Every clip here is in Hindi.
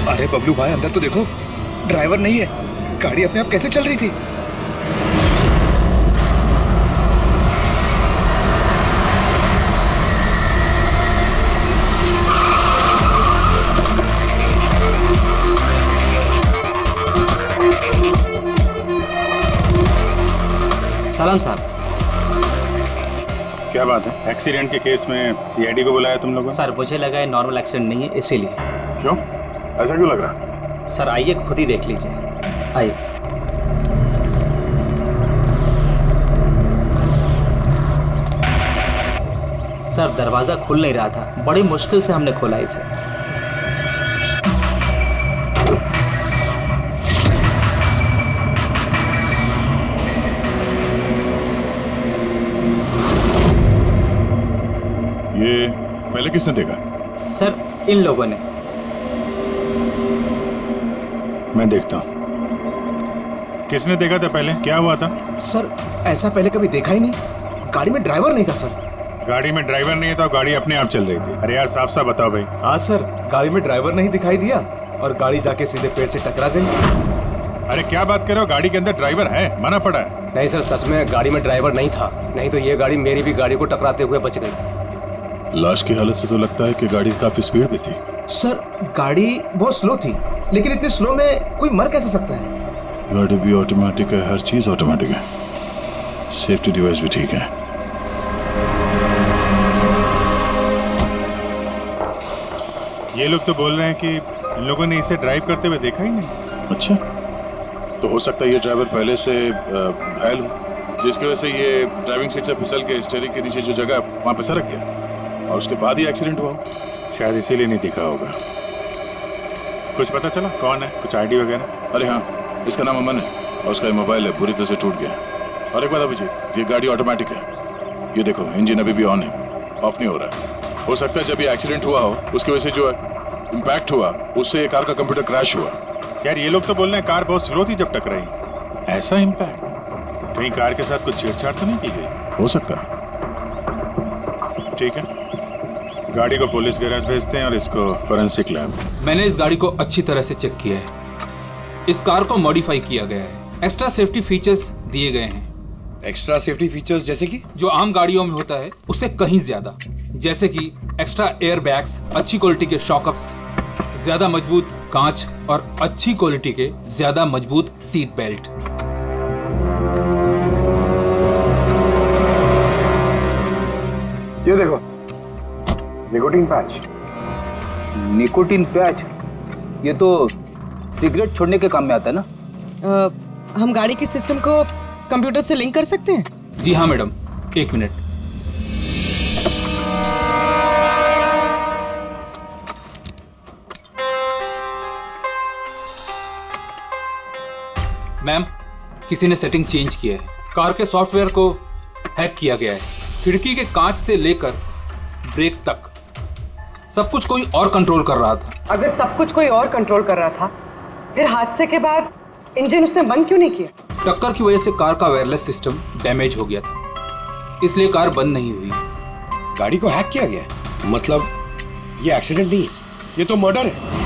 अरे बबलू भाई, अंदर तो देखो, ड्राइवर नहीं है। गाड़ी अपने आप कैसे चल रही थी? सलाम साहब। क्या बात है? एक्सीडेंट के केस में सीआईडी को बुलाया तुम लोगों ने? सर मुझे लगा है नॉर्मल एक्सीडेंट नहीं है, इसीलिए। क्यों? ऐसा क्यों लग रहा? सर आइए खुद ही देख लीजिए, आइए। सर दरवाजा खुल नहीं रहा था, बड़ी मुश्किल से हमने खोला इसे। ये पहले किसने देखा? सर इन लोगों ने। मैं देखता हूँ। किसने देखा था पहले? क्या हुआ था? सर ऐसा पहले कभी देखा ही नहीं। गाड़ी में ड्राइवर नहीं था सर। गाड़ी में ड्राइवर नहीं था, गाड़ी अपने आप चल रही थी। अरे यार साफ साफ बताओ भाई। हाँ सर, गाड़ी में ड्राइवर नहीं दिखाई दिया और गाड़ी जाके सीधे पेड़ से टकरा गई। अरे क्या बात कर रहे हो? गाड़ी के अंदर ड्राइवर है, मना पड़ा है। नहीं सर, सच में गाड़ी में ड्राइवर नहीं था, नहीं तो ये गाड़ी मेरी भी गाड़ी को टकराते हुए बच गई। लाश की हालत से तो लगता है कि गाड़ी काफी स्पीड पे थी। सर गाड़ी बहुत स्लो थी, लेकिन इतनी स्लो में कोई मर कैसे सकता है? गाड़ी भी ऑटोमेटिक है, हर चीज ऑटोमेटिक है, सेफ्टी डिवाइस भी ठीक है। ये लोग तो बोल रहे हैं कि इन लोगों ने इसे ड्राइव करते हुए देखा ही नहीं। अच्छा, तो हो सकता है ये ड्राइवर पहले से घायल हो, जिसकी वजह से ये ड्राइविंग सीट से फिसल के स्टीयरिंग के नीचे जो जगह है वहाँ पे सरक गया और उसके बाद ही एक्सीडेंट हुआ। शायद इसीलिए नहीं दिखा होगा। कुछ पता चला कौन है? कुछ आईडी वगैरह? अरे हाँ, इसका नाम अमन है और उसका मोबाइल है पूरी तरह से टूट गया। और एक बात अभिजीत, ये गाड़ी ऑटोमेटिक है, ये देखो इंजन अभी भी ऑन है, ऑफ नहीं हो रहा है। हो सकता है जब ये एक्सीडेंट हुआ हो उसकी वजह से जो इम्पैक्ट हुआ उससे कार का कंप्यूटर क्रैश हुआ। यार ये लोग तो बोल रहे हैं कार बहुत स्लो थी जब टकराई। ऐसा इम्पैक्ट? कहीं कार के साथ कुछ छेड़छाड़ तो नहीं की गई? हो सकता है। ठीक है, गाड़ी को पुलिस गैराज भेजते हैं और इसको फोरेंसिक लैब। मैंने इस गाड़ी को अच्छी तरह से चेक किया है। इस कार को मॉडिफाई किया गया है, एक्स्ट्रा सेफ्टी फीचर्स दिए गए हैं। एक्स्ट्रा सेफ्टी फीचर्स जैसे कि? जो आम गाड़ियों में होता है उससे कहीं ज्यादा, जैसे कि एक्स्ट्रा एयर बैग्स, अच्छी क्वालिटी के शॉकअप्स, ज्यादा मजबूत कांच और अच्छी क्वालिटी के ज्यादा मजबूत सीट बेल्ट। ये देखो, निकोटीन पैच। Nicotine patch? ये तो सिगरेट छोड़ने के काम में आता है ना? हम गाड़ी के सिस्टम को कंप्यूटर से लिंक कर सकते हैं? जी हाँ मैडम, एक मिनट। मैम, किसी ने सेटिंग चेंज किया है। कार के सॉफ्टवेयर को हैक किया गया है। खिड़की के कांच से लेकर ब्रेक तक सब कुछ कोई और कंट्रोल कर रहा था। अगर सब कुछ कोई और कंट्रोल कर रहा था, फिर हादसे के बाद इंजन उसने बंद क्यों नहीं किया? टक्कर की वजह से कार का वायरलेस सिस्टम डैमेज हो गया था, इसलिए कार बंद नहीं हुई। गाड़ी को हैक किया गया? मतलब ये एक्सीडेंट नहीं है, ये तो मर्डर है।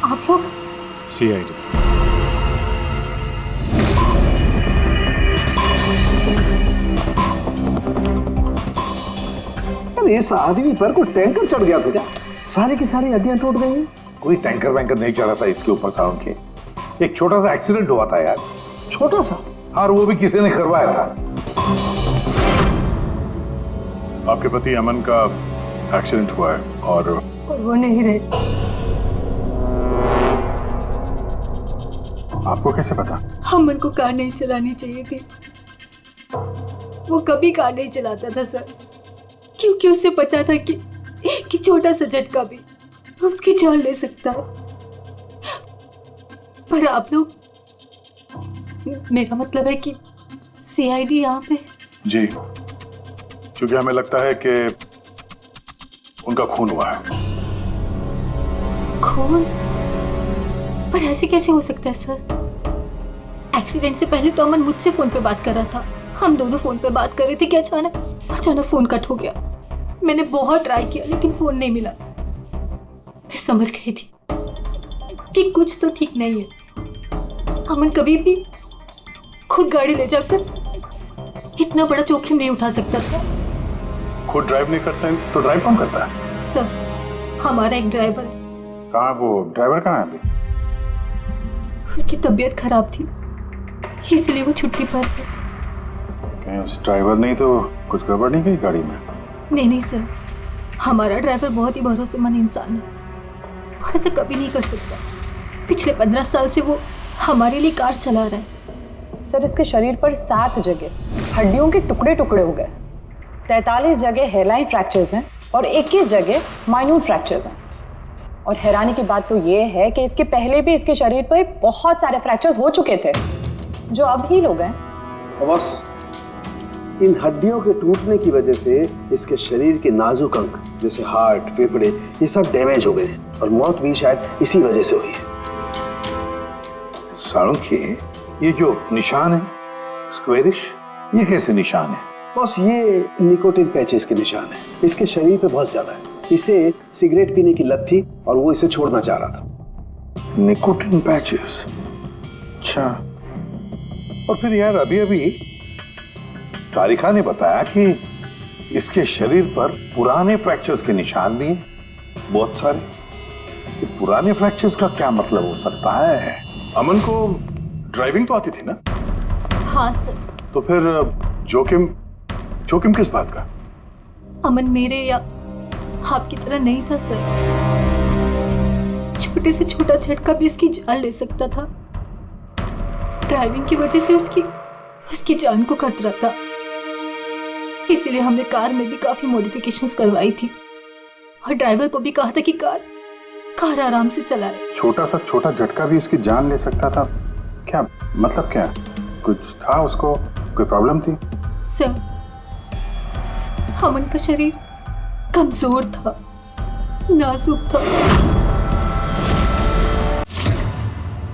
आप लोग? सीआईडी। इस आदमी पर कोई टैंकर चढ़ गया था क्या? सारी की सारी हड्डियां टूट गई हैं। कोई टैंकर वैंकर नहीं चढ़ा था इसके ऊपर साउंड के। एक छोटा सा एक्सीडेंट हुआ था यार, छोटा सा, और वो भी किसी ने करवाया था। आपके पति अमन का एक्सीडेंट हुआ है और वो नहीं रहे। आपको कैसे पता? अमन को कार नहीं चलानी चाहिए थी, वो कभी कार नहीं चलाता था सर, क्योंकि उसे पता था कि छोटा सा झटका भी उसकी जान ले सकता है। पर आप लोग, मेरा मतलब है कि सीआईडी यहाँ पे। जी, क्योंकि हमें लगता है कि उनका खून हुआ है। खून? पर ऐसे कैसे हो सकता है सर? एक्सीडेंट से पहले तो अमन मुझसे फोन पे बात कर रहा था, हम दोनों फोन पे बात कर रहे थे कि अचानक फोन कट हो गया। मैंने बहुत ट्राई किया लेकिन फोन नहीं मिला। मैं समझ गई थी कि कुछ तो ठीक नहीं है। अमन कभी भी खुद गाड़ी ले जाकर इतना बड़ा जोखिम नहीं उठा सकता था। खुद ड्राइव नहीं करते हैं तो ड्राइव कौन करता है? सर, हमारा एक ड्राइवर है। कहाँ वो ड्राइवर कहाँ है अभी? उसकी तबीयत खराब थी इसलिए वो छुट्टी पर है। कहीं उस ड्राइवर ने तो कुछ गड़बड़ नहीं की गाड़ी में? नहीं सर, हमारा ड्राइवर बहुत ही भरोसेमंद इंसान है, वो ऐसा कभी नहीं कर सकता। पिछले 15 साल से वो हमारे लिए कार चला रहा है। सर, इसके शरीर पर 7 जगह हड्डियों के टुकड़े टुकड़े हो गए, 43 जगह हेयरलाइन फ्रैक्चर्स हैं और 21 जगह माइन्यूट फ्रैक्चर्स हैं। और हैरानी की बात तो ये है कि इसके पहले भी इसके शरीर पर बहुत सारे फ्रैक्चर्स हो चुके थे जो अब हील हो गए। बस इन हड्डियों के टूटने की वजह से इसके शरीर के नाजुक अंग जैसे हार्ट, फेफड़े, ये सब डैमेज हो गए और मौत भी शायद इसी वजह से हुई है। साळुंखे, ये जो निशान है स्क्वेरिश, ये कैसे निशान है? बस ये निकोटिन पैचेस के निशान है। इसके शरीर पे बहुत ज्यादा है। इसे सिगरेट पीने की लत थी और वो इसे छोड़ना चाह रहा था। Nicotine patches? अच्छा। और फिर यार अभी तारिका ने बताया कि इसके शरीर पर पुराने फ्रैक्चर्स के निशान भी हैं, बहुत सारे। ये पुराने फ्रैक्चर्स का क्या मतलब हो सकता है? अमन को ड्राइविंग तो आती थी ना? हाँ सर। तो फिर जोखिम किस बात का? अमन मेरे या आपकी तरह नहीं था सर। छोटे से छोटा झटका भी इसकी जान ले सकता था। ड्राइविंग की वजह से उसकी जान को खतरा था, इसीलिए हमने कार में भी काफी मॉडिफिकेशंस करवाई थी और ड्राइवर को भी कहा था कि कार आराम से चलाए। छोटा झटका भी इसकी जान ले सकता था? क्या मतलब क्या? कुछ था उसको? कोई प्रॉब्लम थी? सर, अमन का शरीर कमजोर था, नाजुक था।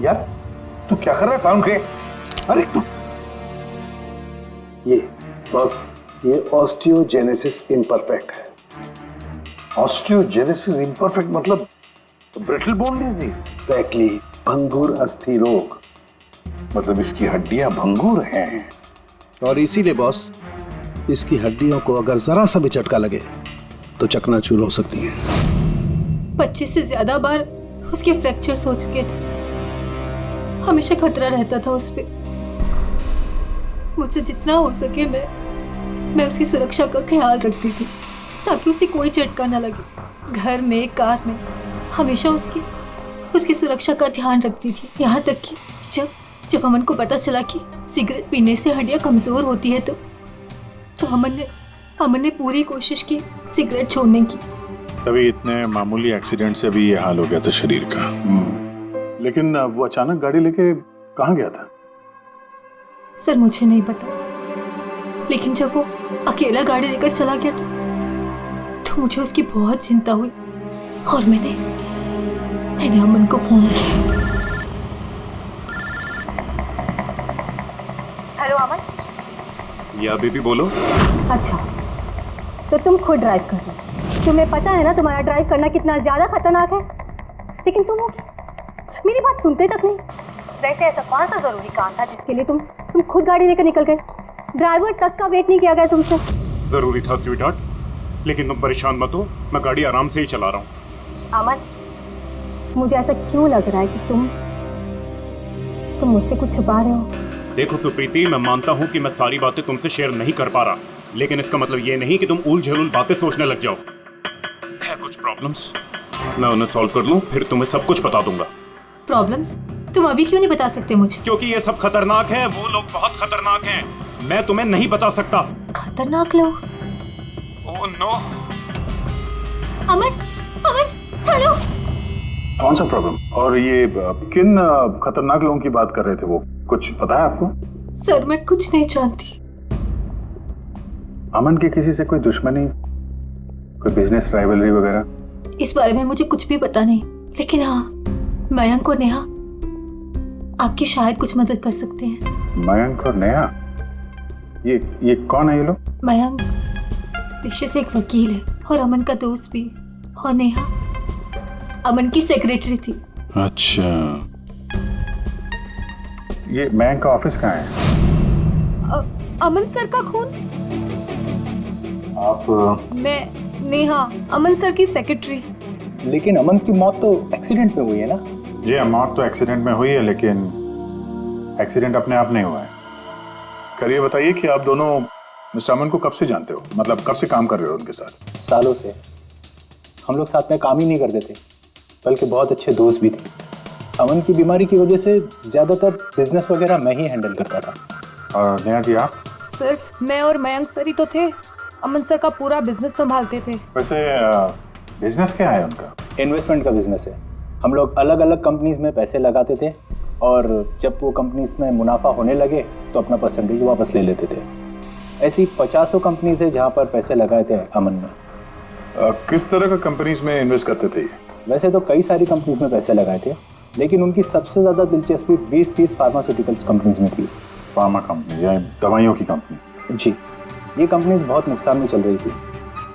यार तू क्या कर रहा है साळुंखे? अरे तू ये ऑस्टियोजेनेसिस इम्परफेक्ट है। ऑस्टियोजेनेसिस इम्परफेक्ट मतलब ब्रिटल बोन डिजीज? एग्जैक्टली, भंगुर अस्थि रोग। मतलब इसकी हड्डियां भंगुर हैं। और इसीलिए बॉस, इसकी हड्डियों को अगर जरा सा भी झटका लगे तो चकनाचूर हो सकती है। 25 से ज्यादा बार उसके फ्रैक्चर्स हो चुके थे। हमेशा खतरा रहता था उस पे। मुझसे जितना हो सके मैं उसकी सुरक्षा का ख्याल रखती थी ताकि उसे कोई झटका ना लगे। घर में, कार में हमेशा उसकी सुरक्षा का ध्यान रखती थी। यहाँ तक कि जब अमन को पता चला कि सिगरेट पीने से हड्डियाँ कमजोर होती है तो अमन ने पूरी कोशिश की सिगरेट छोड़ने की। तभी इतने मामूली एक्सीडेंट से भी ये हाल हो गया था शरीर का। लेकिन वो अचानक गाड़ी लेके कहाँ गया था? सर, मुझे नहीं पता, लेकिन जब वो अकेला गाड़ी लेकर चला गया तो मुझे उसकी बहुत चिंता हुई और मैंने अमन को फोन किया। हेलो अमन। या बेबी बोलो। अच्छा, तो तुम खुद ड्राइव कर रहे हो। तुम्हें पता है ना तुम्हारा ड्राइव करना कितना ज्यादा खतरनाक है, लेकिन तुम मेरी बात सुनते तक नहीं। वैसे ऐसा कौन सा जरूरी काम था जिसके लिए तुम खुद गाड़ी लेकर निकल गए? ड्राइवर तक का वेट नहीं किया गया तुमसे? जरूरी था स्वीटहार्ट, लेकिन तुम परेशान मत हो, मैं गाड़ी आराम से ही चला रहा हूँ। अमन, मुझे ऐसा क्यों लग रहा है कि तुम मुझसे कुछ छुपा रहे हो? देखो सुप्रीति, मैं मानता हूँ कि मैं सारी बातें तुमसे शेयर नहीं कर पा रहा, लेकिन इसका मतलब ये नहीं कि तुम उल झेलुल बातें सोचने लग जाओ। है कुछ प्रॉब्लम्स, मैं उन्हें सॉल्व कर लूँ, फिर तुम्हें सब कुछ बता दूंगा। प्रॉब्लम्स? तुम अभी क्यों नहीं बता सकते मुझे? क्योंकि ये सब खतरनाक है, वो लोग बहुत खतरनाक हैं, मैं तुम्हें नहीं बता सकता। खतरनाक लोग? Oh no. अमन, हेलो। कौन सा प्रॉब्लम? और ये किन खतरनाक लोगों की बात कर रहे थे? वो कुछ पता है आपको? सर, मैं कुछ नहीं जानती। अमन की किसी से कोई दुश्मनी, कोई बिजनेस राइवलरी वगैरह? इस बारे में मुझे कुछ भी पता नहीं, लेकिन हाँ, मयंक और नेहा आपकी शायद कुछ मदद कर सकते हैं। मयंक और नेहा? ये कौन है ये लोग? मयंक पेशे से एक वकील है और अमन का दोस्त भी, और नेहा अमन की सेक्रेटरी थी। अच्छा, ये मयंक का ऑफिस कहाँ है? अमन सर का खून? आप मैं नेहा, अमन सर की सेक्रेटरी। लेकिन अमन की मौत तो एक्सीडेंट में हुई है ना? जी, मौत तो एक्सीडेंट में हुई है, लेकिन एक्सीडेंट अपने आप नहीं हुआ है। करिए बताइए कि आप दोनों मिस्टर अमन को कब से जानते हो, मतलब कब से काम कर रहे हो उनके साथ? सालों से। हम लोग साथ में काम ही नहीं करते थे, बल्कि बहुत अच्छे दोस्त भी थे। अमन की बीमारी की वजह से ज़्यादातर बिजनेस वगैरह मैं ही हैंडल करता था। और नेहा जी आप? सिर्फ मैं और मयंक सर ही तो थे, अमन सर का पूरा बिजनेस संभालते थे। वैसे बिजनेस क्या है उनका? इन्वेस्टमेंट का बिजनेस है। हम लोग अलग अलग कंपनीज में पैसे लगाते थे और जब वो कंपनीज में मुनाफा होने लगे तो अपना परसेंटेज वापस ले लेते थे। ऐसी 50 कंपनीज है जहाँ पर पैसे लगाए थे अमन में। किस तरह का कंपनीज में इन्वेस्ट करते थे? वैसे तो कई सारी कंपनीज में पैसे लगाए थे, लेकिन उनकी सबसे ज़्यादा दिलचस्पी 20-30 फार्मास्यूटिकल्स कंपनीज में थी। फार्मा कंपनी या दवाइयों की कंपनी? जी, ये कंपनीज बहुत नुकसान में चल रही थी,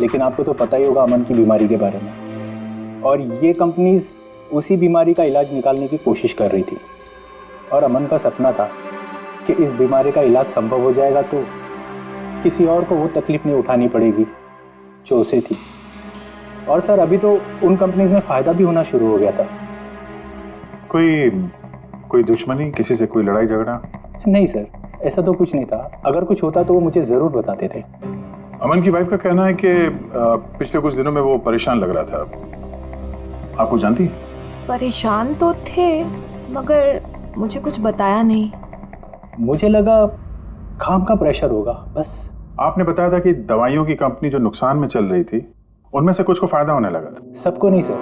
लेकिन आपको तो पता ही होगा अमन की बीमारी के बारे में। और ये कंपनीज उसी बीमारी का इलाज निकालने की कोशिश कर रही थी, और अमन का सपना था कि इस बीमारी का इलाज संभव हो जाएगा तो किसी और को वो तकलीफ नहीं उठानी पड़ेगी जो उसे थी। और सर, अभी तो उन कंपनीज में फ़ायदा भी होना शुरू हो गया था। कोई दुश्मनी, किसी से कोई लड़ाई झगड़ा? नहीं सर, ऐसा तो कुछ नहीं था। अगर कुछ होता तो वो मुझे ज़रूर बताते थे। अमन की वाइफ का कहना है कि पिछले कुछ दिनों में वो परेशान लग रहा था। आपको जानती? परेशान तो थे, मगर मुझे कुछ बताया नहीं। मुझे लगा काम का प्रेशर होगा बस। आपने बताया था कि दवाइयों की कंपनी जो नुकसान में चल रही थी, उनमें से कुछ को फायदा होने लगा था। सबको नहीं सर,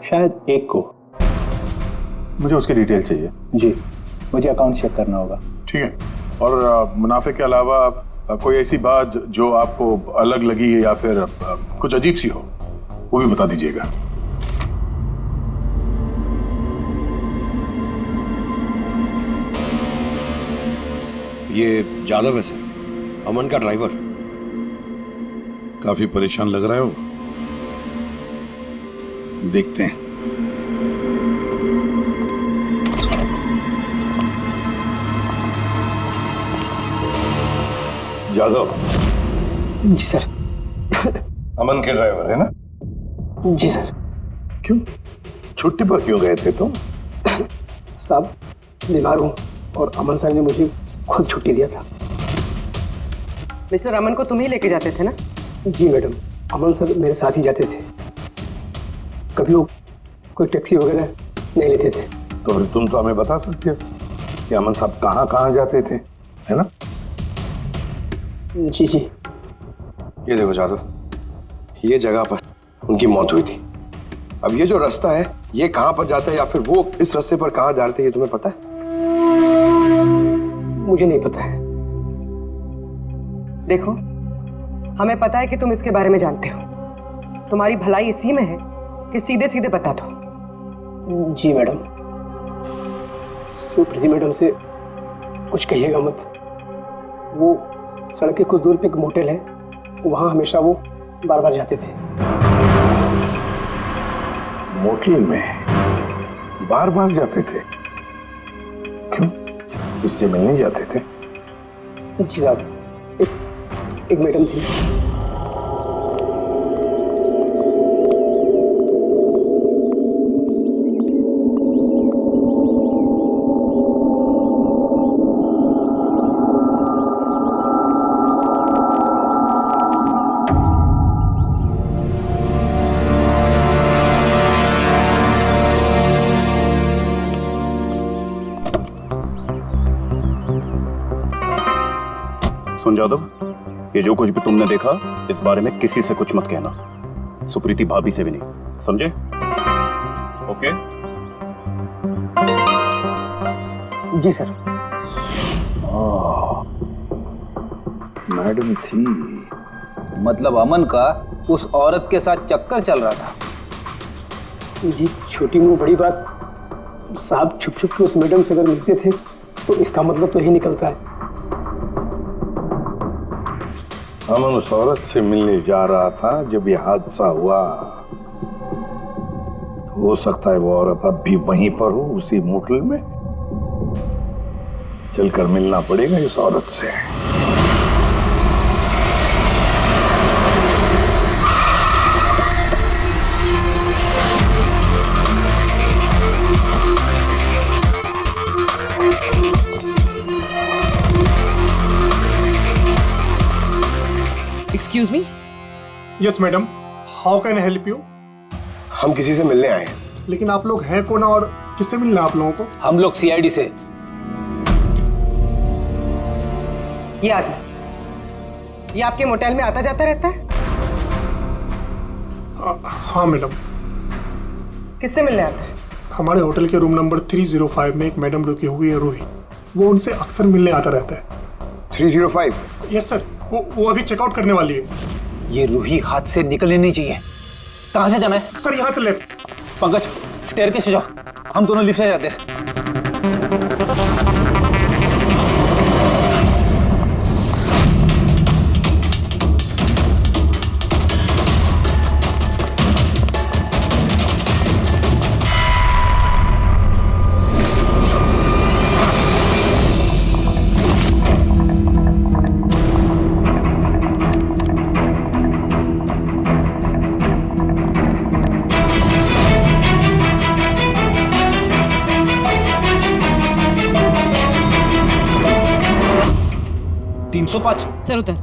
शायद एक को। मुझे उसकी डिटेल चाहिए। जी, मुझे अकाउंट चेक करना होगा। ठीक है। और मुनाफे के अलावा कोई ऐसी बात जो आपको अलग लगी या फिर कुछ अजीब सी हो, वो भी बता दीजिएगा। ये जादव है सर, अमन का ड्राइवर। काफी परेशान लग रहा है वो। देखते हैं। जादव? जी सर। अमन के ड्राइवर है ना? जी सर। क्यों, छुट्टी पर क्यों गए थे तुम? साहब, बीमार हूँ और अमन सर ने मुझे खुद छुट्टी दिया था। मिस्टर अमन को तुम ही लेके जाते थे ना? जी मैडम, अमन सर मेरे साथ ही जाते थे। कभी वो कोई टैक्सी वगैरह नहीं लेते थे। तो फिर तुम तो हमें बता सकते हो कि अमन साहब कहाँ कहाँ जाते थे, है ना? जी जी। ये देखो जादव, ये जगह पर उनकी मौत हुई थी। अब ये जो रास्ता है, ये कहाँ पर जाता है या फिर वो इस रास्ते पर कहाँ जा रहे थे, ये तुम्हें पता है? मुझे नहीं पता है। देखो, हमें पता है कि तुम इसके बारे में जानते हो। तुम्हारी भलाई इसी में है कि सीधे सीधे बता दो। जी मैडम। सुप्रीति मैडम से कुछ कहिएगा मत। वो सड़क के कुछ दूर पे एक मोटेल है, वहाँ हमेशा वो बार बार जाते थे। मोटेल में बार बार जाते थे? क्यों, इससे मिलने जाते थे? जी साहब, एक मैडम थी। सुन जादव, ये जो कुछ भी तुमने देखा, इस बारे में किसी से कुछ मत कहना, सुप्रीति भाभी से भी नहीं, समझे? ओके? जी सर। मैडम थी। मतलब अमन का उस औरत के साथ चक्कर चल रहा था। जी छोटी मुंह बड़ी बात, साहब छुप छुप के उस मैडम से अगर मिलते थे तो इसका मतलब तो यही निकलता है। अमन उस औरत से मिलने जा रहा था जब यह हादसा हुआ। तो हो सकता है वो औरत अब भी वहीं पर हो, उसी मोटल में। चलकर मिलना पड़ेगा इस औरत से। Excuse me. Yes madam, how can I help you? हम किसी से मिलने आए हैं। लेकिन आप लोग हैं कौन और किससे मिलना है आप लोगों को? हम लोग सीआईडी से। ये आदमी, ये आपके मोटेल में आता जाता रहता है? हाँ मैडम। किससे मिलने आता है? हमारे होटल के रूम नंबर 305 में एक मैडम रुकी हुई है, रूही। वो उनसे अक्सर मिलने आता रहता है। 305? यस सर, वो अभी चेकआउट करने वाली है। ये रूही हाथ से निकलनी नहीं चाहिए। कहाँ से जाना है? सर यहाँ से लेफ्ट। पंकज स्टेयरकेस से जाओ, हम दोनों लिफ्ट से जाते हैं। सर उतर।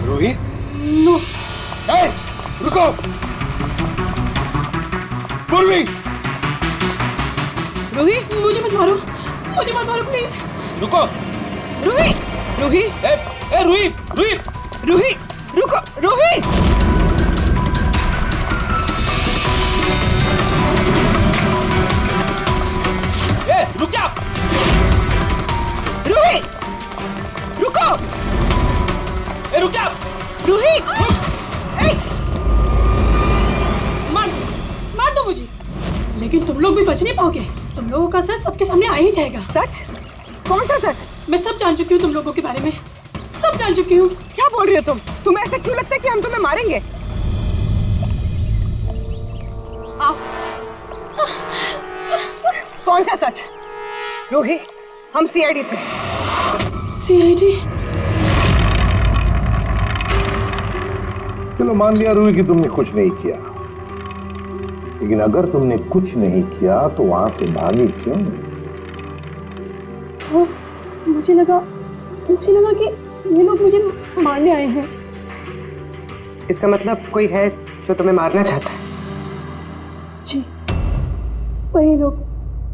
रूही? नो। रुको। पूर्वी! रूही, मुझे मत मारो, मुझे मत मारो प्लीज। रुको। रूही, रूही, रूही, रूही, रूही, रुको, रूही। रुक जा। रूही, रुको। रुक जा। रूही, मार दो मुझे, लेकिन तुम लोग भी बच नहीं पाओगे। तुम लोगों का सच सबके सामने आ ही जाएगा। सच? कौन सा सच? मैं सब जान चुकी हूँ तुम लोगों के बारे में, सब जान चुकी हूँ। क्या बोल रही हो तुम? तुम्हें ऐसा क्यों लगता है कि हम तुम्हें मारेंगे? आओ। कौन सा सच? रूही, हम सीआईडी से। सीआईडी? चलो मान लिया रूही कि तुमने कुछ नहीं किया, लेकिन अगर तुमने कुछ नहीं किया तो वहां से भागी क्यों? मुझे लगा कि ये लोग मुझे मारने आए हैं। इसका मतलब कोई है जो तुम्हें मारना चाहता है? जी, वही लोग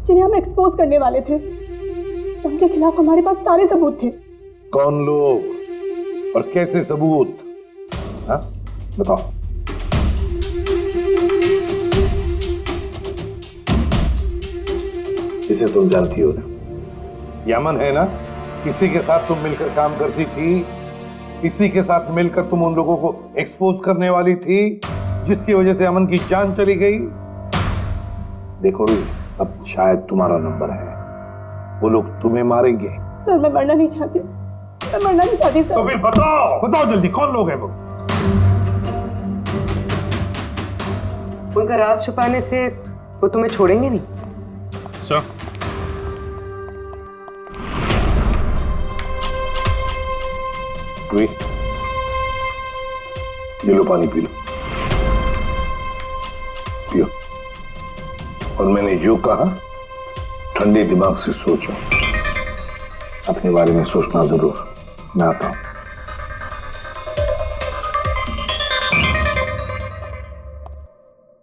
जिन्हें हम एक्सपोज करने वाले थे। उनके खिलाफ हमारे पास सारे सबूत थे। कौन लोग और कैसे सबूत? हाँ, बताओ। इसे तुम जानती हो ना, यमन है ना, किसी के साथ तुम मिलकर काम करती थी, इसी के साथ मिलकर तुम उन लोगों को एक्सपोज करने वाली थी जिसकी वजह से अमन की जान चली गई। देखो रूही, अब शायद तुम्हारा नंबर है, वो लोग तुम्हें मारेंगे। सर मैं मरना नहीं चाहती, मैं मरना नहीं चाहती सर। तो फिर बताओ जल्दी, कौन लोग हैं वो? उनका राज छुपाने से वो तुम्हें छोड़ेंगे नहीं। सर, रूही, ये लो पानी पी लो, पियो। और मैंने जो कहा ठंडे दिमाग से सोचो, अपने बारे में सोचना जरूर। मैं आता हूं।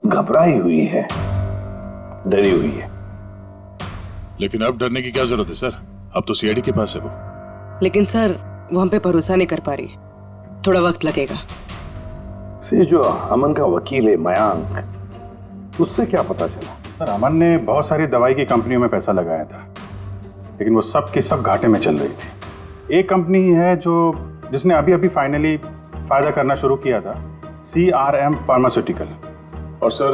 घबराई हुई है, डरी हुई है। लेकिन अब डरने की क्या जरूरत है सर? अब तो सीआईडी के पास है वो। लेकिन सर वो हम पे भरोसा नहीं कर पा रही। थोड़ा वक्त लगेगा। से जो अमन का वकील है मयांक, उससे क्या पता चला? सर अमन ने बहुत सारी दवाई की कंपनियों में पैसा लगाया था, लेकिन वो सब की सब घाटे में चल रही थी। एक कंपनी है जिसने अभी अभी फाइनली फायदा करना शुरू किया था, CRM फार्मास्यूटिकल। और सर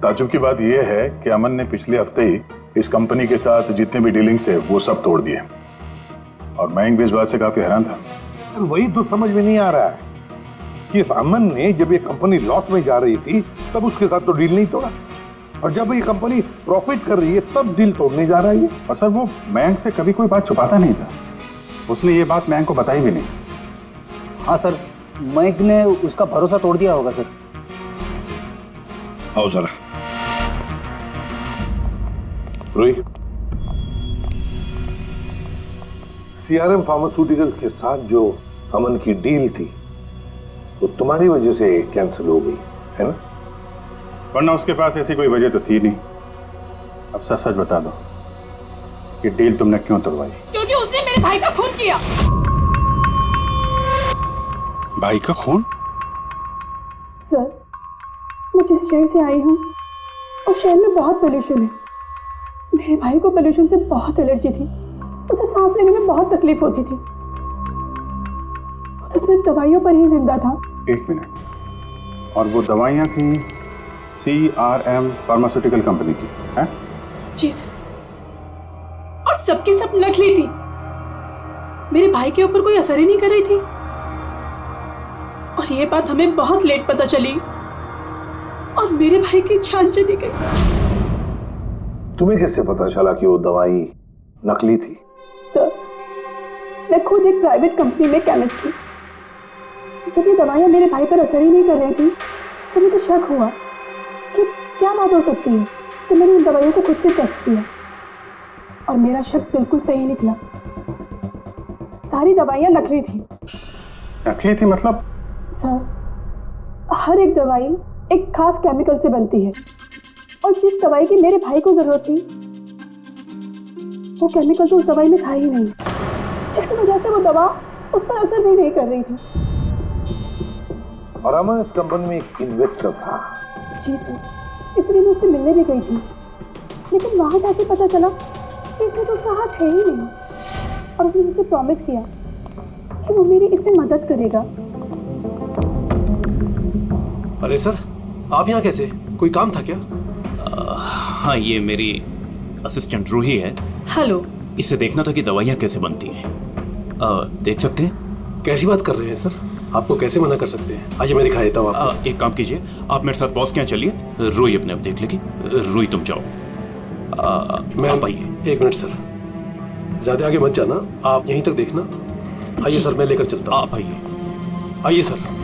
ताजुब की बात यह है कि अमन ने पिछले हफ्ते ही इस कंपनी के साथ जितने भी डीलिंग्स है वो सब तोड़ दिए, और मयंक भी इस बात से काफी हैरान था। वही तो समझ में नहीं आ रहा है कि इस अमन ने जब ये कंपनी लॉस में जा रही थी तब उसके साथ तो डील नहीं तोड़ा, और जब ये कंपनी प्रॉफिट कर रही है तब डील तोड़ने जा रहा है। और सर वो मयंक से कभी कोई बात छुपाता नहीं था, उसने ये बात मयंक को बताई भी नहीं। हाँ सर, मयंक ने उसका भरोसा तोड़ दिया होगा सर। आओ जरा रोही, CRM फार्मास्यूटिकल्स के साथ जो अमन की डील थी वो तुम्हारी वजह से कैंसिल हो गई है ना? वरना उसके पास ऐसी कोई वजह तो थी नहीं। अब सच सच बता दो कि डील तुमने क्यों तोड़वाई? क्योंकि उसने मेरे भाई का खून किया। भाई का खून? सर, मैं जिस शहर से आई हूँ उस शहर में बहुत पोल्यूशन है। मेरे भाई को पोल्यूशन से बहुत एलर्जी थी, उसे सांस लेने में बहुत तकलीफ होती थी। वो तो सिर्फ दवाइयों पर ही जिंदा था। एक मिनट, और वो दवाइयाँ थी CRM फार्मास्यूटिकल कंपनी की, हैं? जी सर, और सबकी सब नकली थी। मेरे भाई के ऊपर कोई असर ही नहीं कर रही थी, और ये बात हमें बहुत लेट पता चली और मेरे भाई की जान चली गई। तुम्हें कैसे पता चला कि वो दवाई नकली थी? सर, मैं खुद एक प्राइवेट कंपनी में केमिस्ट हूँ। जब ये दवाइयाँ मेरे भाई पर असर ही नहीं कर रही थी तो मुझे शक हुआ कि क्या बात हो सकती है। तो मैंने उन दवाइयों को खुद से टेस्ट किया और मेरा शक बिल्कुल सही निकला। सारी दवाइयाँ नकली थी। नकली थी मतलब? सर, हर एक दवाई एक खास केमिकल से बनती है, और जिस दवाई की मेरे भाई को जरूरत थी वो केमिकल तो उस दवाई में था ही नहीं, जिसकी वजह से वो दवा उस पर असर भी नहीं कर रही थी। और अमन इस कंपनी में एक इन्वेस्टर था। जी सर, इसलिए मैं उससे मिलने भी गई थी, लेकिन वहां जाके पता चला कि इसमें तो उसका हाथ है ही नहीं, और उसने मुझसे प्रॉमिस किया कि वो मेरी इसमें मदद करेगा। अरे सर, आप यहाँ कैसे? कोई काम था क्या? हाँ, ये मेरी असिस्टेंट रूही है। हेलो। इसे देखना था कि दवाइयाँ कैसे बनती हैं। देख सकते हैं? कैसी बात कर रहे हैं सर? आपको कैसे मना कर सकते हैं? आइए मैं दिखा देता हूँ आपको। एक काम कीजिए, आप मेरे साथ बॉस के यहाँ चलिए, रूही अपने आप देख लेगी। रूही तुम जाओ। मैं आइए। एक मिनट सर, ज्यादा आगे मत जाना, आप यहीं तक देखना। आइए सर, मैं लेकर चलता हूँ। आप आइए। आइए सर।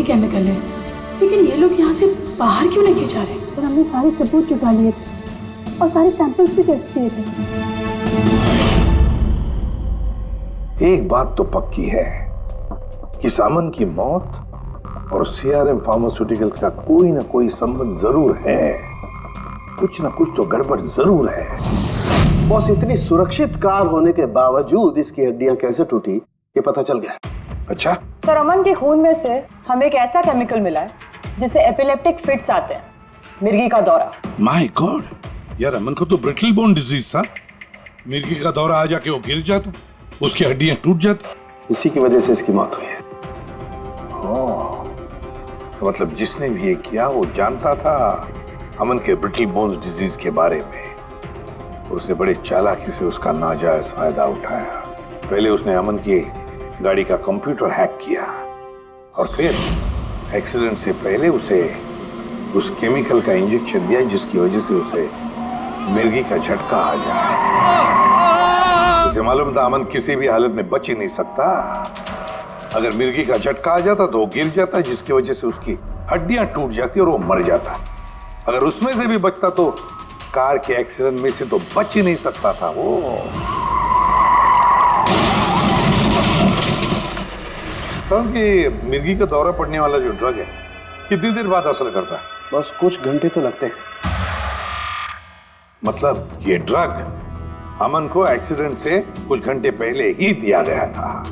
केमिकल है, लेकिन ये लोग यहाँ से बाहर क्यों लेके जा रहे हैं? और हमने सारे सबूत जुटा लिए थे और सारे सैंपल्स भी टेस्ट किए थे। एक बात तो पक्की है कि सामन की मौत और CRM फार्मास्यूटिकल्स का कोई ना कोई संबंध जरूर है। कुछ ना कुछ तो गड़बड़ जरूर है। बॉस, इतनी सुरक्षित कार होने के बावजूद इसकी हड्डियां कैसे टूटी ये पता चल गया। अच्छा सर, अमन के खून में से हमें एक ऐसा केमिकल मिला है जिससे एपिलेप्टिक फिट्स आते हैं, मिर्गी का दौरा। माय गॉड यार, अमन को तो ब्रिटल बोन डिजीज था। मिर्गी का दौरा आ जाके वो गिर जाता, उसकी हड्डियां टूट जाती, इसी की वजह से इसकी मौत हुई है। तो मतलब जिसने भी ये किया वो जानता था अमन के ब्रिटल बोन्स डिजीज के बारे में, उसे बड़े चालाकी से उसका नाजायज फायदा उठाया। पहले उसने अमन की गाड़ी का कंप्यूटर हैक किया और फिर एक्सीडेंट से पहले उसे उस केमिकल का इंजेक्शन दिया जिसकी वजह से उसे मिर्गी का झटका आ जाए। उसे मालूम था अमन किसी भी हालत में बच ही नहीं सकता। अगर मिर्गी का झटका आ जाता तो वो गिर जाता, जिसकी वजह से उसकी हड्डियां टूट जाती और वो मर जाता। अगर उसमें से भी बचता तो कार के एक्सीडेंट में से तो बच ही नहीं सकता था वो। समझ कि मिर्गी का दौरा पड़ने वाला जो ड्रग है कितनी देर बाद असर करता है? बस कुछ घंटे तो लगते हैं। मतलब ये ड्रग अमन को एक्सीडेंट से कुछ घंटे पहले ही दिया गया था।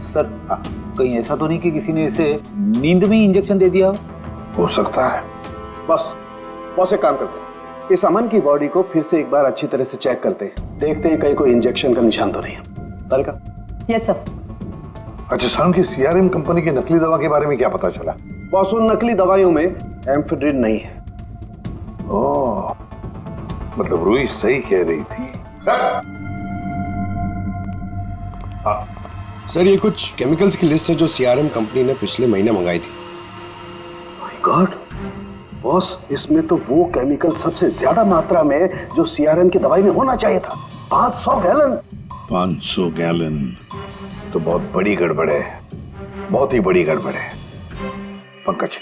सर कहीं ऐसा तो नहीं कि किसी ने इसे नींद में इंजेक्शन दे दिया हो सकता है। बस एक काम करते हैं, इस अमन की बॉडी को फिर से एक बार अच्छी तरह से चेक करते हैं, देखते हैं कहीं कोई इंजेक्शन का निशान तो नहीं है। तारिका? Yes sir. अच्छा साहब की सीआरएम कंपनी की नकली दवा के बारे में क्या पता चला? बॉस उन नकली दवाइयों में एम्फेड्रिन नहीं है। ओह, मतलब रूही सही कह रही थी। सर ये कुछ केमिकल्स की लिस्ट है जो सीआरएम कंपनी ने पिछले महीने मंगाई थी। माय गॉड बॉस, इसमें तो वो केमिकल सबसे ज्यादा मात्रा में जो सीआरएम की दवाई में होना चाहिए था, 500 गैलन। 500 गैलन तो बहुत बड़ी गड़बड़ है, बहुत ही बड़ी गड़बड़ है। पंकज,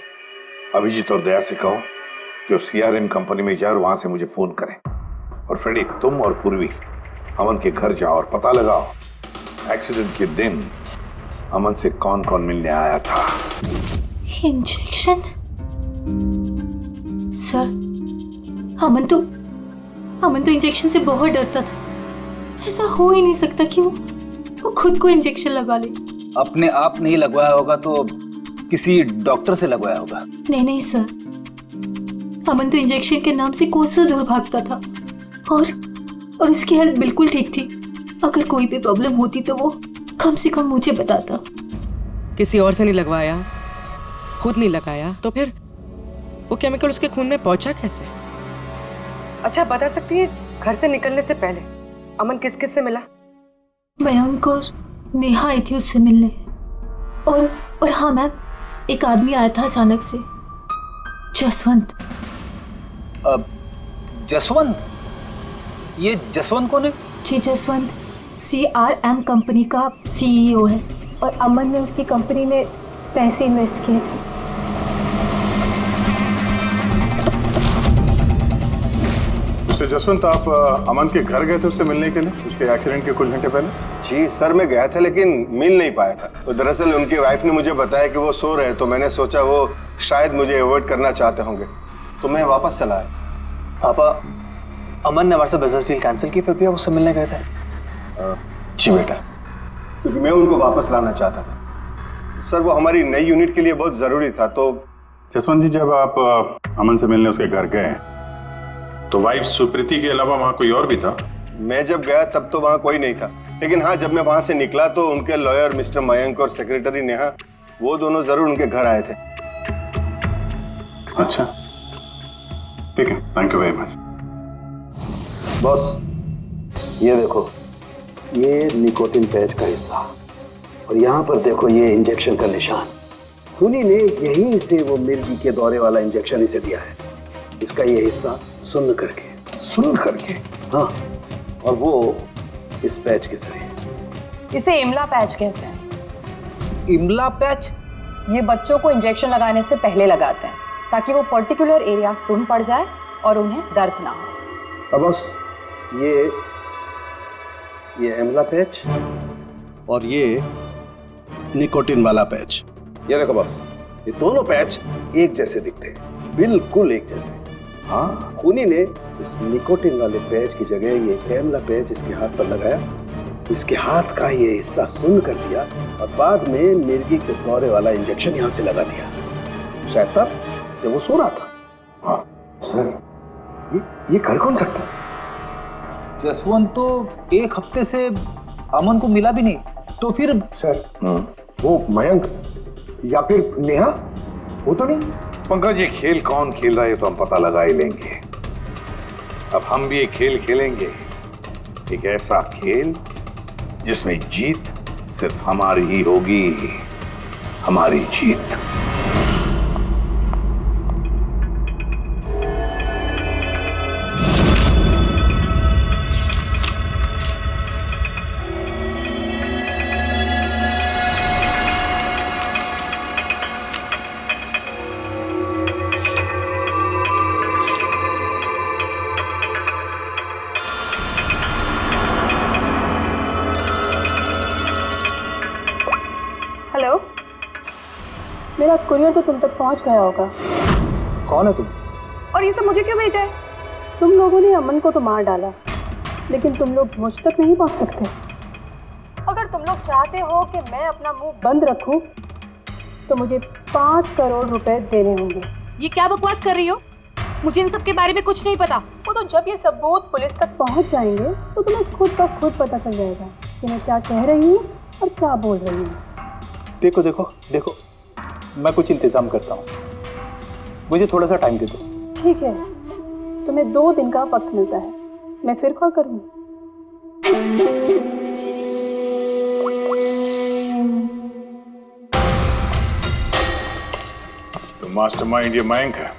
अभिजीत और दया से कहो कि सीआरएम कंपनी में जाए और वहां से मुझे फोन करें। और फ्रेडी, तुम और पूर्वी अमन के घर जाओ और पता लगाओ एक्सीडेंट के दिन अमन से कौन कौन मिलने आया था। इंजेक्शन? सर अमन तो इंजेक्शन से बहुत डरता था। ऐसा हो ही नहीं सकता कि वो खुद को इंजेक्शन लगा ले। अपने आप नहीं लगवाया होगा तो किसी डॉक्टर से लगवाया होगा। नहीं सर, अमन तो इंजेक्शन के नाम से कोसों दूर भागता था और उसकी हेल्थ बिल्कुल ठीक थी। अगर कोई भी प्रॉब्लम होती तो वो कम से कम मुझे बताता। किसी और से नहीं लगवाया, खुद नहीं लगाया, तो फिर वो केमिकल उसके खून में पहुंचा कैसे? अच्छा बता सकती है, घर से निकलने से पहले अमन किस किस से मिला? मयंक और नेहा आई थी उससे मिलने। और हाँ मैम, एक आदमी आया था अचानक से, जसवंत। जसवंत? ये जसवंत कौन है? जी जसवंत सीआरएम कंपनी का सीईओ है और अमन ने उसकी कंपनी में पैसे इन्वेस्ट किए थे। जसवंत, आप अमन के घर गए थे उससे मिलने के लिए उसके एक्सीडेंट के कुछ घंटे पहले? जी सर, मैं गया था लेकिन मिल नहीं पाया था। तो दरअसल उनकी वाइफ ने मुझे बताया कि वो सो रहे, तो मैंने सोचा वो शायद मुझे अवॉइड करना चाहते होंगे, तो मैं वापस चला आया। पापा, अमन ने हमारे साथ बिजनेस डील कैंसिल की, फिर भी आप उससे मिलने गए थे? जी बेटा, क्योंकि मैं उनको वापस लाना चाहता था सर, वो हमारी नई यूनिट के लिए बहुत जरूरी था। तो जसवंत जी, जब आप अमन से मिलने उसके घर गए तो वाइफ सुप्रीति के अलावा वहां कोई और भी था? मैं जब गया तब तो वहां कोई नहीं था, लेकिन हाँ जब मैं वहां से निकला तो उनके लॉयर मिस्टर मयंक और सेक्रेटरी नेहा, वो दोनों जरूर उनके घर आए थे। अच्छा ठीक है, thank you very much. Boss ये देखो, ये निकोटिन पैच का हिस्सा और यहाँ पर देखो ये इंजेक्शन का निशान। खूनी ने यहीं से वो मिर्गी के दौरे वाला इंजेक्शन इसे दिया है। इसका ये हिस्सा सुन्न करके, हाँ, और वो इस पैच के जरिए। इसे इमला पैच कहते हैं। इमला पैच? ये बच्चों को इंजेक्शन लगाने से पहले लगाते हैं ताकि वो पर्टिकुलर एरिया सुन पड़ जाए और उन्हें दर्द ना हो। अब बस ये इमला पैच और ये निकोटिन वाला पैच, ये देखो बस, ये दोनों पैच एक जैसे दिखते हैं, बिल्कुल एक जैसे। हाँ, खूनी ने इस निकोटिन वाले पैच की जगह ये एमला पैच इसके हाथ पर लगाया, इसके हाथ का ये हिस्सा सुन्न कर दिया और बाद में मिर्गी के दौरे वाला इंजेक्शन यहाँ से लगा दिया, शायद तब जब वो सो रहा था। हाँ सर, ये कर कौन सकता? जसवंत तो एक हफ्ते से अमन को मिला भी नहीं, तो फिर? सर वो मयंक या फिर नेहा, वो तो नहीं। पंकज, ये खेल कौन खेल रहा है तो हम पता लगा ही लेंगे। अब हम भी एक खेल खेलेंगे, एक ऐसा खेल जिसमें जीत सिर्फ हमारी ही होगी, हमारी जीत। हेलो, मेरा कुरियर तो तुम तक पहुंच गया होगा। कौन है तुम? और ये सब मुझे क्यों भेजा है? तुम लोगों ने अमन को तो मार डाला, लेकिन तुम लोग मुझ तक नहीं पहुंच सकते। अगर तुम लोग चाहते हो कि मैं अपना मुंह बंद रखूं, तो मुझे 5 करोड़ रुपए देने होंगे। ये क्या बकवास कर रही हो? मुझे इन सब के बारे में कुछ नहीं पता। वो तो जब ये सबूत पुलिस तक पहुंच जाएंगे तो तुम्हें खुद ब खुद पता चल जाएगा कि मैं क्या कह रही हूँ और क्या बोल रही हूँ। देखो देखो देखो, मैं कुछ इंतजाम करता हूँ, मुझे थोड़ा सा टाइम दे दो। ठीक है, तुम्हें 2 दिन का वक्त मिलता है, मैं फिर कॉल करूँगी। तो मास्टरमाइंड ये मयंक है।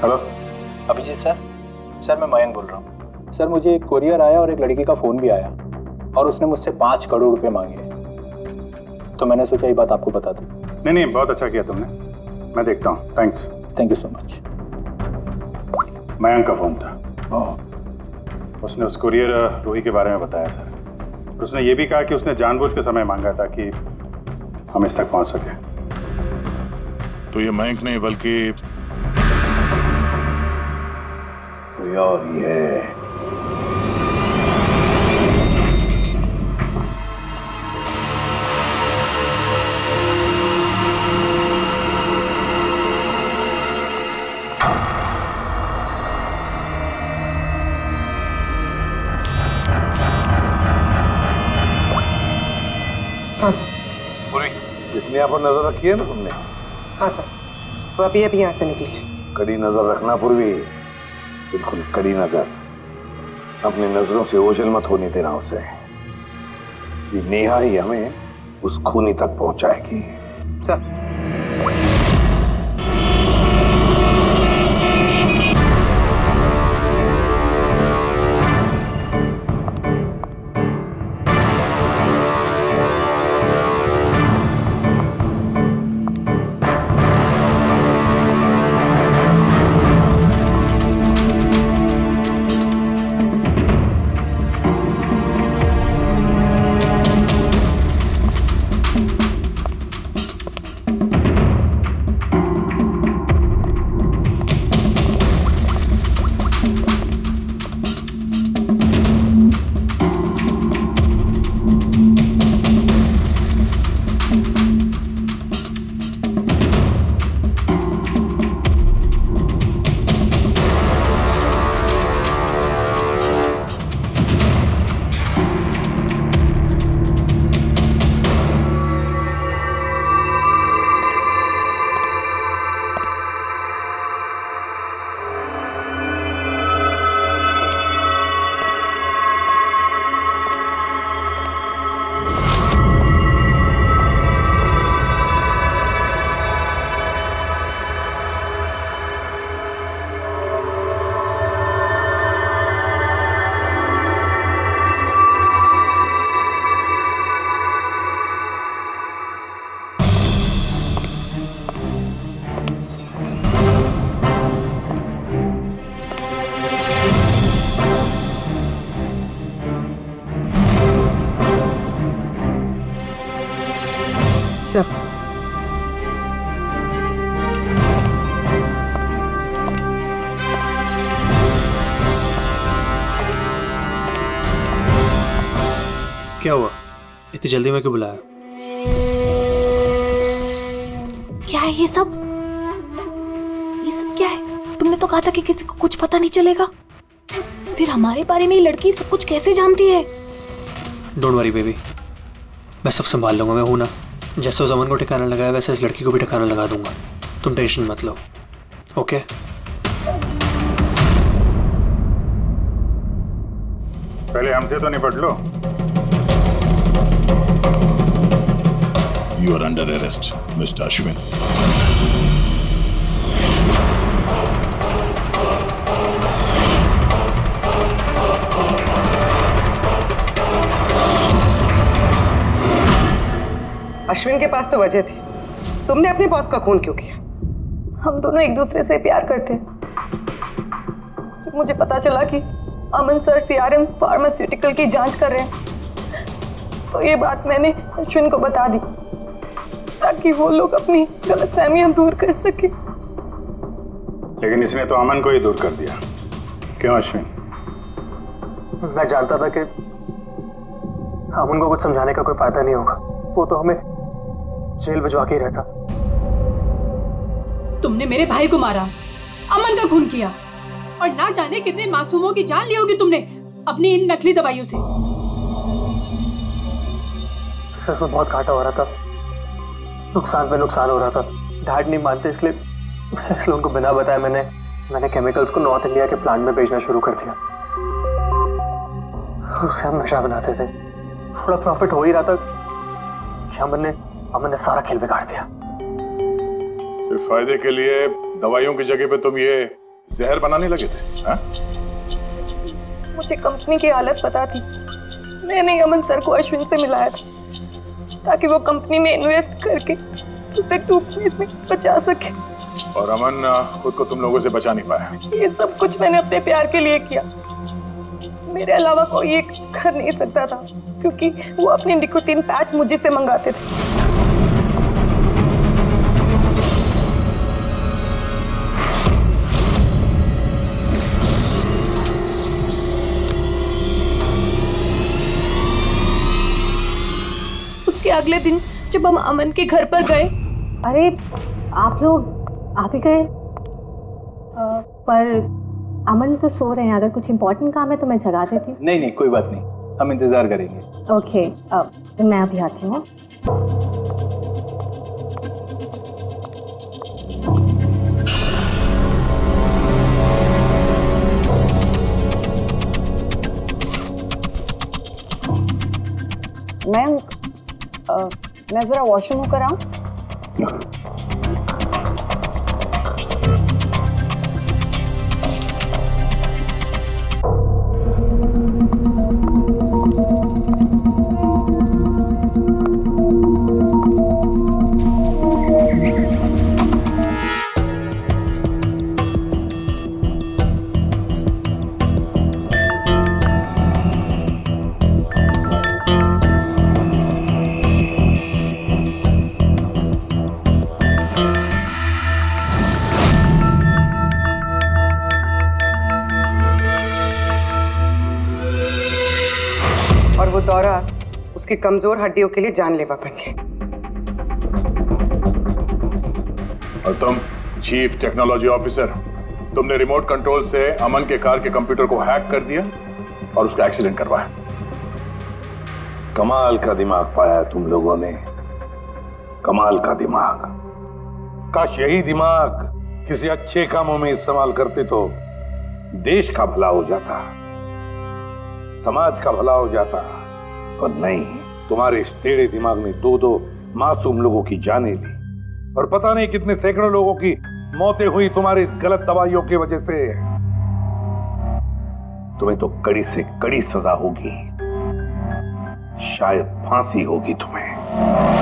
Hello Abhijit sir. सर मैं मयंक बोल रहा हूँ। सर मुझे एक कोरियर आया और एक लड़की का फ़ोन भी आया और उसने मुझसे 5 करोड़ रुपए मांगे, तो मैंने सोचा ये बात आपको बता दूँ। नहीं, बहुत अच्छा किया तुमने, मैं देखता हूँ। Thanks. Thank you so much. Mayank का फ़ोन था। उसने उस कुरियर रूही के बारे में बताया सर। और उसने ये भी कहा कि उसने जानबूझ के समय मांगा ताकि हम इस तक पहुँच सके। तो ये मयंक नहीं बल्कि कोई और ही है। हाँ सर। पूरी इसने यहाँ पर नजर रखी है ना तुमने? हाँ सर, वो अभी अभी यहाँ से निकली है। कड़ी नजर रखना पूर्वी, बिल्कुल कड़ी नजर। अपनी नजरों से ओझल मत होने देना उसे। ये नेहा ही हमें उस खूनी तक पहुंचाएगी। सर क्या हुआ? इतनी जल्दी में क्यों बुलाया? क्या है ये सब? ये सब क्या है? तुमने तो कहा था कि किसी को कुछ पता नहीं चलेगा। फिर हमारे बारे में ये लड़की सब कुछ कैसे जानती है? डोंट वरी बेबी, मैं सब संभाल लूंगा। मैं हूं ना। जैसे उस अमन को ठिकाना लगाया वैसे इस लड़की को भी ठिकाना लगा दूंगा। तुम टेंशन मत लो, ओके? पहले हमसे तो निपट लो। You are under arrest, Mr. Ashwin. Ashwin के पास तो वजह थी, तुमने अपने बॉस का खून क्यों किया? हम दोनों एक दूसरे से प्यार करते हैं। जब मुझे पता चला कि अमन सर सीआरएम फार्मास्यूटिकल की जांच कर रहे हैं, तो ये बात मैंने अश्विन को बता दी ताकि वो लोग अपनी गलतफहमियां दूर कर सके। लेकिन इसने तो अमन को ही दूर कर दिया। क्यों अश्विन? मैं जानता था कि अमन को कुछ समझाने का कोई फायदा नहीं होगा, वो तो हमें जेल भिजवा के ही रहता। तुमने मेरे भाई को मारा, अमन का खून किया, और ना जाने कितने मासूमों की जान ली होगी तुमने अपनी इन नकली दवाइयों से। सच में बहुत घाटा हो रहा था, नुकसान पे नुकसान हो रहा था। डैड नहीं मानते, इसलिए उनको बिना बताए मैंने केमिकल्स को नॉर्थ इंडिया के प्लांट में बेचना शुरू कर दिया। उससे हम नशा बनाते थे, थोड़ा प्रॉफिट हो ही रहा था कि अमन ने सारा खेल बिगाड़ दिया। सिर्फ फायदे के लिए दवाइयों की जगह पे तुम ये जहर बनाने लगे थे, हाँ? मुझे कंपनी की हालत पता थी, मैंने अमन सर को अश्विन से मिलाया था ताकि वो कंपनी में इन्वेस्ट करके उसे डूबने से बचा सके। और अमन खुद को तुम लोगों से बचा नहीं पाया। ये सब कुछ मैंने अपने प्यार के लिए किया, मेरे अलावा कोई ये कर नहीं सकता था, क्योंकि वो अपने निकोटीन पैच मुझे से मंगाते थे। उसके अगले दिन जब हम अमन के घर पर गए, अरे आप ही गए? पर अमन तो सो रहे हैं, अगर कुछ इम्पोर्टेंट काम है तो मैं जगा देती हूँ। नहीं कोई बात नहीं, हम इंतजार करेंगे। ओके, तो मैं अभी आती हूँ। मैं जरा वॉशरूम होकर आऊं? और वो दौरा उसकी कमजोर हड्डियों के लिए जानलेवा बन गया। और तुम चीफ टेक्नोलॉजी ऑफिसर, तुमने रिमोट कंट्रोल से अमन के कार के कंप्यूटर को हैक कर दिया और उसका एक्सीडेंट करवाया। कमाल का दिमाग पाया तुम लोगों ने, कमाल का दिमाग। काश यही दिमाग किसी अच्छे कामों में इस्तेमाल करते तो देश का भला हो जाता, समाज का भला हो जाता। पर नहीं, तुम्हारे इस टेढ़े दिमाग ने दो मासूम लोगों की जानें ली, और पता नहीं कितने सैकड़ों लोगों की मौतें हुई तुम्हारी इस गलत दवाइयों की वजह से। तुम्हें तो कड़ी से कड़ी सजा होगी, शायद फांसी होगी तुम्हें।